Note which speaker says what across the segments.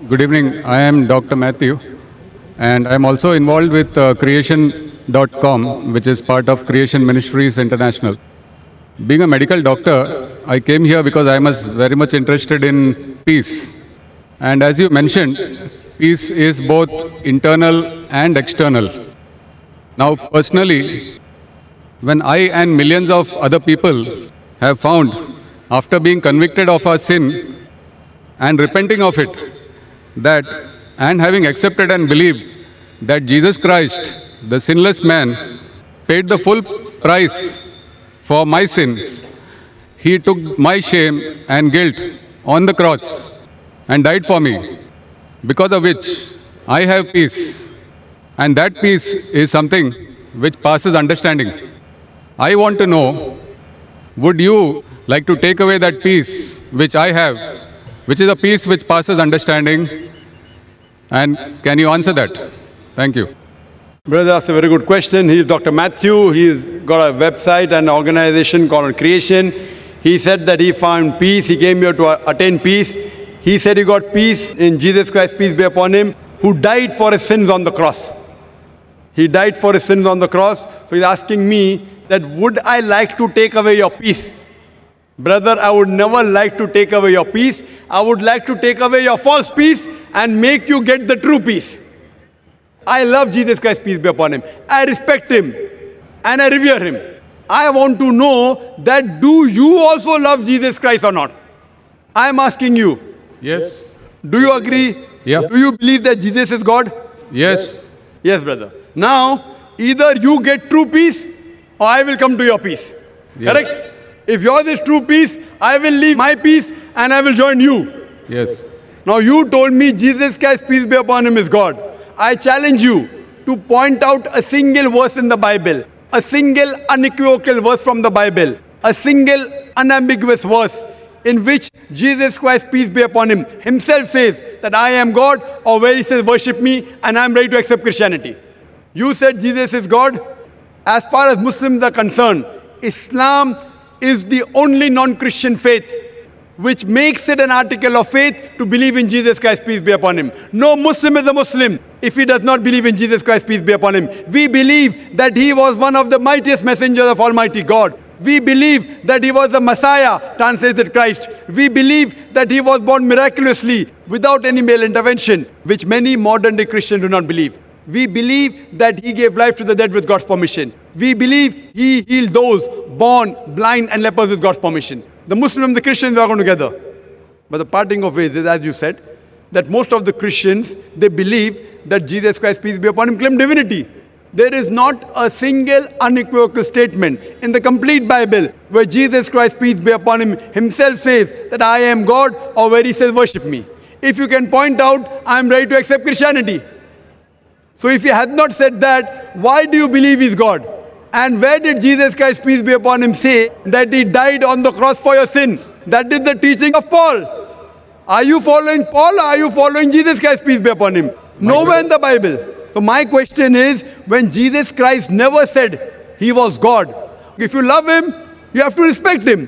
Speaker 1: Good evening. I am Dr. Matthew, and I am also involved with creation.com, which is part of Creation Ministries International. Being a medical doctor, I came here because I was very much interested in peace. And as you mentioned, peace is both internal and external. Now, personally, when I and millions of other people have found, after being convicted of our sin and repenting of it, that and having accepted and believed that Jesus Christ, the sinless man, paid the full price for my sins. He took my shame and guilt on the cross and died for me, because of which I have peace. And that peace is something which passes understanding. I want to know, would you like to take away that peace which I have, which is a peace which passes understanding? And can you answer that? Thank you.
Speaker 2: Brother, that's a very good question. He is Dr. Matthew. He's got a website and organization called Creation. He said that he found peace. He came here to attain peace. He said he got peace in Jesus Christ, peace be upon him, who died for his sins on the cross. He died for his sins on the cross. So he's asking me that would I like to take away your peace? Brother, I would never like to take away your peace. I would like to take away your false peace and make you get the true peace. I love Jesus Christ, peace be upon him. I respect him and I revere him. I want to know that do you also love Jesus Christ or not? I am asking you.
Speaker 1: Yes.
Speaker 2: Do you agree?
Speaker 1: Yeah.
Speaker 2: Do you believe that Jesus is God?
Speaker 1: Yes.
Speaker 2: Yes, brother. Now, either you get true peace or I will come to your peace.
Speaker 1: Yes.
Speaker 2: Correct? If yours is true peace, I will leave my peace and I will join you.
Speaker 1: Yes.
Speaker 2: Now you told me Jesus Christ, peace be upon him, is God. I challenge you to point out a single verse in the Bible, a single unequivocal verse from the Bible, a single unambiguous verse in which Jesus Christ, peace be upon him, himself says that I am God, or where he says worship me and I am ready to accept Christianity. You said Jesus is God. As far as Muslims are concerned, Islam is the only non-Christian faith which makes it an article of faith to believe in Jesus Christ, peace be upon him. No Muslim is a Muslim if he does not believe in Jesus Christ, peace be upon him. We believe that he was one of the mightiest messengers of Almighty God. We believe that he was the Messiah, translated Christ. We believe that he was born miraculously without any male intervention, which many modern day Christians do not believe. We believe that he gave life to the dead with God's permission. We believe he healed those born blind and lepers with God's permission. The Muslims and the Christians are going together. But the parting of ways is, as you said, that most of the Christians, they believe that Jesus Christ, peace be upon him, claimed divinity. There is not a single unequivocal statement in the complete Bible where Jesus Christ, peace be upon him, himself says that I am God, or where he says worship me. If you can point out, I am ready to accept Christianity. So if he has not said that, why do you believe he is God? And where did Jesus Christ, peace be upon him, say that he died on the cross for your sins? That is the teaching of Paul. Are you following Paul, or are you following Jesus Christ, peace be upon him? Nowhere in the Bible. So my question is, when Jesus Christ never said he was God, if you love him, you have to respect him.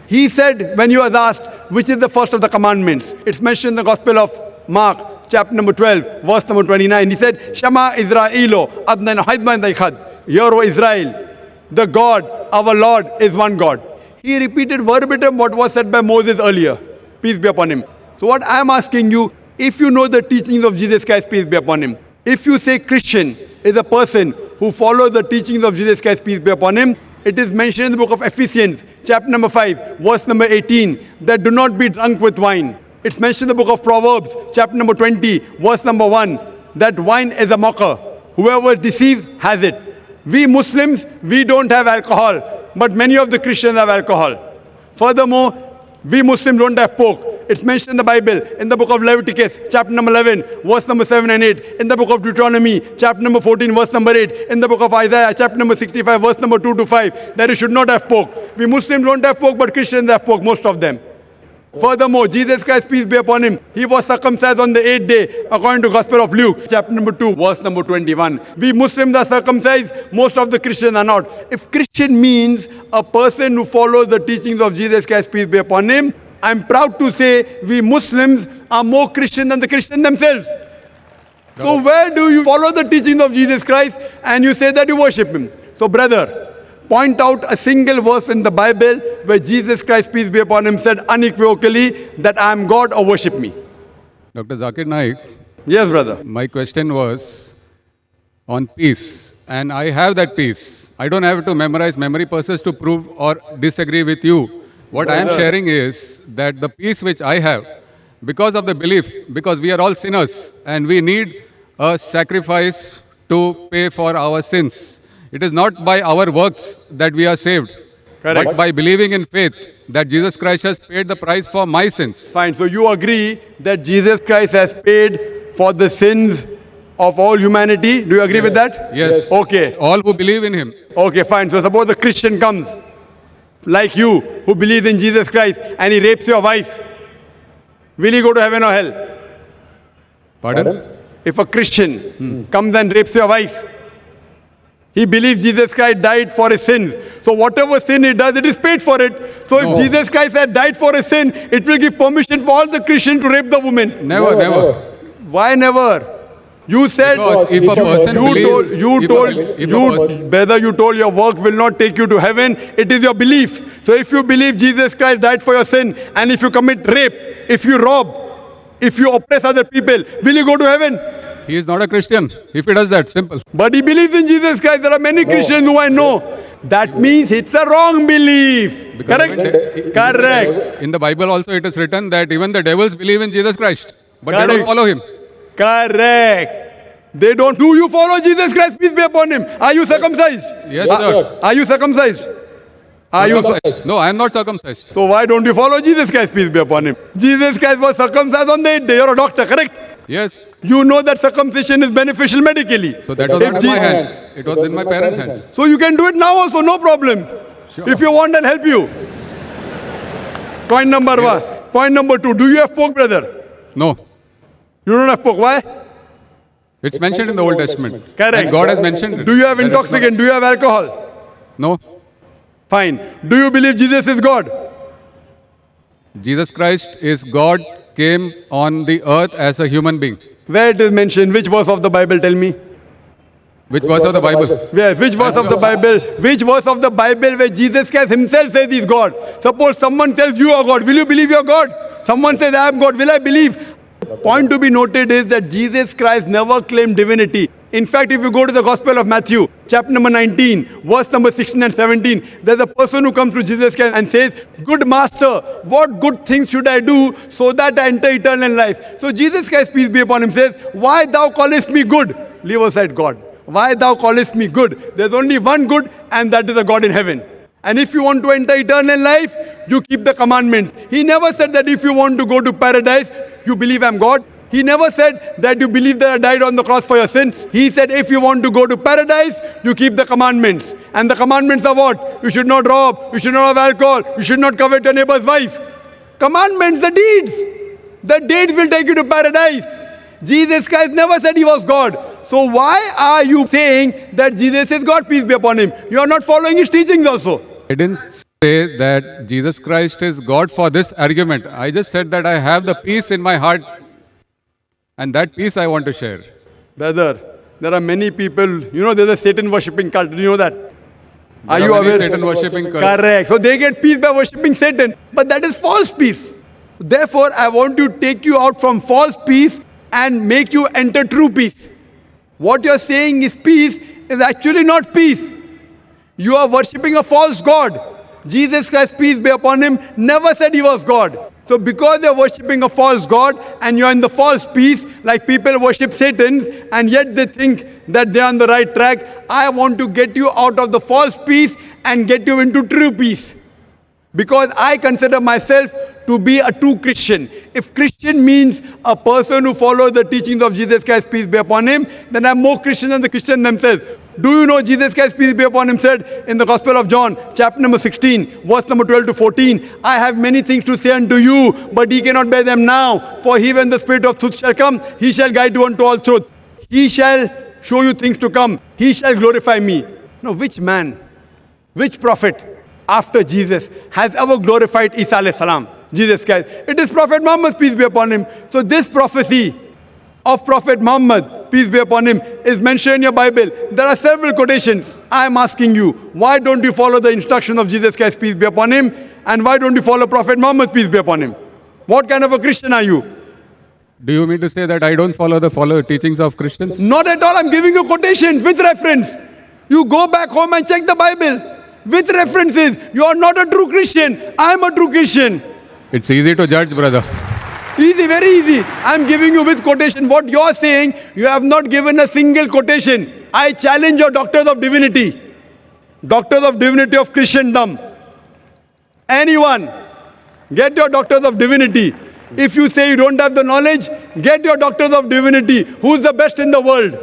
Speaker 2: He said, when he was asked, which is the first of the commandments? It's mentioned in the Gospel of Mark, chapter number 12, verse number 29. He said, Shema Israelo, Adnan Haidman Daikhad. Hear, O Israel, the God, our Lord, is one God. He repeated verbatim what was said by Moses earlier. Peace be upon him. So what I am asking you, if you know the teachings of Jesus Christ, peace be upon him, if you say Christian is a person who follows the teachings of Jesus Christ, peace be upon him, it is mentioned in the book of Ephesians, chapter number 5, verse number 18, that do not be drunk with wine. It's mentioned in the book of Proverbs, chapter number 20, verse number 1, that wine is a mocker. Whoever deceives has it. We Muslims, we don't have alcohol, but many of the Christians have alcohol. Furthermore, we Muslims don't have pork. It's mentioned in the Bible, in the book of Leviticus, chapter number 11, verse number 7 and 8, in the book of Deuteronomy, chapter number 14, verse number 8, in the book of Isaiah, chapter number 65, verse number 2 to 5, that you should not have pork. We Muslims don't have pork, but Christians have pork, most of them. Furthermore, Jesus Christ, peace be upon him, he was circumcised on the 8th day, according to Gospel of Luke, chapter number 2, verse number 21. We Muslims are circumcised, most of the Christians are not. If Christian means a person who follows the teachings of Jesus Christ, peace be upon him, I'm proud to say we Muslims are more Christian than the Christians themselves. So where do you follow the teachings of Jesus Christ and you say that you worship him? So brother, point out a single verse in the Bible where Jesus Christ, peace be upon him, said unequivocally that I am God or worship me.
Speaker 1: Dr. Zakir Naik,
Speaker 2: Yes, brother.
Speaker 1: my question was on peace, and I have that peace. I don't have to memorize memory purposes to prove or disagree with you. What I am sharing is that the peace which I have, because of the belief, because we are all sinners and we need a sacrifice to pay for our sins. It is not by our works that we are saved,
Speaker 2: Correct.
Speaker 1: but by believing in faith that Jesus Christ has paid the price for my sins.
Speaker 2: Fine. So you agree that Jesus Christ has paid for the sins of all humanity. Do you agree with that?
Speaker 1: Yes.
Speaker 2: Okay.
Speaker 1: All who believe in him.
Speaker 2: Okay, fine. So suppose a Christian comes, like you, who believes in Jesus Christ, and he rapes your wife. Will he go to heaven or hell?
Speaker 1: Pardon?
Speaker 2: If a Christian comes and rapes your wife, he believes Jesus Christ died for his sins. So whatever sin he does, it is paid for it. So
Speaker 1: No.
Speaker 2: if Jesus Christ had died for his sin, it will give permission for all the Christians to rape the woman.
Speaker 1: Never, never.
Speaker 2: Why never? You said,
Speaker 1: Because if a person believes,
Speaker 2: brother, you told your work will not take you to heaven. It is your belief. So if you believe Jesus Christ died for your sin, and if you commit rape, if you rob, if you oppress other people, will you go to heaven?
Speaker 1: he is not a Christian if he does that, simple.
Speaker 2: But he believes in Jesus Christ. There are many Christians who I know. That means it's a wrong belief.
Speaker 1: Because
Speaker 2: Correct? Correct.
Speaker 1: In the Bible also it is written that even the devils believe in Jesus Christ, but they
Speaker 2: Correct.
Speaker 1: don't follow him.
Speaker 2: Correct. They don't. Do you follow Jesus Christ? Peace be upon him. Are you circumcised?
Speaker 1: Yes, sir.
Speaker 2: Are you circumcised? Are you?
Speaker 1: Circumcised. No, I am not circumcised.
Speaker 2: So why don't you follow Jesus Christ? Peace be upon him. Jesus Christ was circumcised on the 8th day. You're a doctor, correct?
Speaker 1: Yes.
Speaker 2: You know that circumcision is beneficial medically.
Speaker 1: So that was
Speaker 2: If
Speaker 1: not in my hands. It was in my parents' hands.
Speaker 2: So you can do it now also, no problem.
Speaker 1: Sure.
Speaker 2: If you want, I'll help you. Point number one. Point number two. Do you have pork, brother?
Speaker 1: No.
Speaker 2: You don't have pork. Why?
Speaker 1: It's mentioned in the Old Testament.
Speaker 2: Correct.
Speaker 1: And God has mentioned it.
Speaker 2: Do you have
Speaker 1: That it's not-
Speaker 2: intoxicant? Do you have alcohol?
Speaker 1: No.
Speaker 2: Fine. Do you believe Jesus is God?
Speaker 1: Jesus Christ is God, came on the earth as a human being.
Speaker 2: Where it is mentioned? Which verse of the Bible? Tell me.
Speaker 1: Which verse of the Bible?
Speaker 2: Where? Which verse of the Bible? Which verse of the Bible where Jesus Christ himself says he's God? Suppose someone tells you are God. Will you believe you're God? Someone says I am God. Will I believe? Point to be noted is that Jesus Christ never claimed divinity. In fact, if you go to the Gospel of Matthew, chapter number 19, verse number 16 and 17, there's a person who comes to Jesus Christ and says, "Good master, what good things should I do so that I enter eternal life?" So Jesus Christ, peace be upon him, says, "Why thou callest me good?" Leave aside God. Why thou callest me good? There's only one good, and that is a God in heaven. And if you want to enter eternal life, you keep the commandments. He never said that if you want to go to paradise, you believe I'm God. He never said that you believe that I died on the cross for your sins. He said if you want to go to paradise, you keep the commandments. And the commandments are what? You should not rob, you should not have alcohol, you should not covet your neighbor's wife. Commandments, the deeds. The deeds will take you to paradise. Jesus Christ never said he was God. So why are you saying that Jesus is God, peace be upon him? You are not following his teachings also.
Speaker 1: I didn't say that Jesus Christ is God for this argument. I just said that I have the peace in my heart, and that peace I want to share.
Speaker 2: Brother, there are many people, you know, there's a Satan worshipping cult. Do you know that? Are
Speaker 1: There
Speaker 2: you
Speaker 1: many
Speaker 2: aware?
Speaker 1: Satan worshipping cults.
Speaker 2: Correct. So they get peace by worshipping Satan. But that is false peace. Therefore, I want to take you out from false peace and make you enter true peace. What you're saying is peace is actually not peace. You are worshipping a false God. Jesus Christ, peace be upon him, never said he was God. So because they're worshipping a false God and you're in the false peace, like people worship Satan and yet they think that they're on the right track, I want to get you out of the false peace and get you into true peace. Because I consider myself to be a true Christian. If Christian means a person who follows the teachings of Jesus Christ, peace be upon him, then I'm more Christian than the Christians themselves. Do you know Jesus Christ, peace be upon him, said in the Gospel of John, chapter number 16, verse number 12 to 14, I have many things to say unto you, but ye cannot bear them now. For he, when the Spirit of truth shall come, he shall guide you unto all truth. He shall show you things to come. He shall glorify me. Now, which man, which prophet after Jesus has ever glorified Isa alayhi salam? Jesus Christ. It is Prophet Muhammad, peace be upon him. So this prophecy of Prophet Muhammad, peace be upon him, is mentioned in your Bible. There are several quotations. I am asking you, why don't you follow the instruction of Jesus Christ, peace be upon him? And why don't you follow Prophet Muhammad, peace be upon him? What kind of a Christian are you?
Speaker 1: Do you mean to say that I don't follow the teachings of Christians?
Speaker 2: Not at all. I'm giving you quotations with reference. You go back home and check the Bible with references. You are not a true Christian. I am a true Christian.
Speaker 1: It's easy to judge, brother.
Speaker 2: Easy, very easy. I'm giving you with quotation. What you're saying, you have not given a single quotation. I challenge your doctors of divinity. Doctors of divinity of Christendom. Anyone, get your doctors of divinity. If you say you don't have the knowledge, get your doctors of divinity. Who's the best in the world?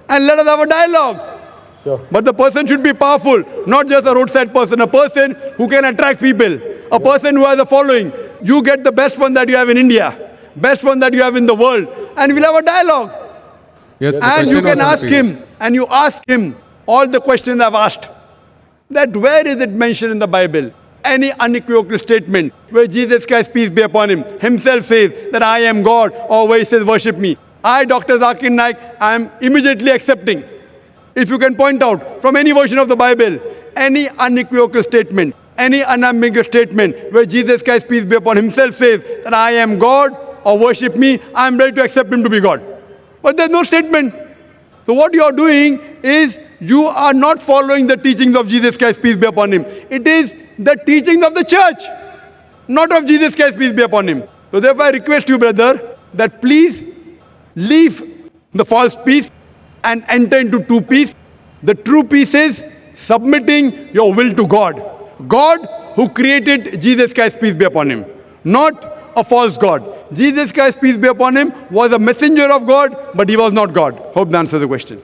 Speaker 2: And let us have a dialogue.
Speaker 1: Sure.
Speaker 2: But the person should be powerful, not just a roadside person. A person who can attract people. A person who has a following. You get the best one that you have in India. Best one that you have in the world. And we'll have a dialogue.
Speaker 1: Yes,
Speaker 2: And you can ask him. And you ask him all the questions I've asked. That where is it mentioned in the Bible? Any unequivocal statement where Jesus Christ, peace be upon him, himself says that I am God, or where he says worship me. I, Dr. Zakir Naik, I am immediately accepting. If you can point out from any version of the Bible, any unequivocal statement, any unambiguous statement where Jesus Christ, peace be upon him, himself says that I am God, or worship me, I am ready to accept him to be God. But there's no statement. So what you are doing is you are not following the teachings of Jesus Christ, peace be upon him. It is the teachings of the church, not of Jesus Christ, peace be upon him. So therefore I request you, brother, that please leave the false peace and enter into true peace. The true peace is submitting your will to God. God who created Jesus Christ, peace be upon him, not a false God. Jesus Christ, peace be upon him, was a messenger of God, but he was not God. Hope that answers the question.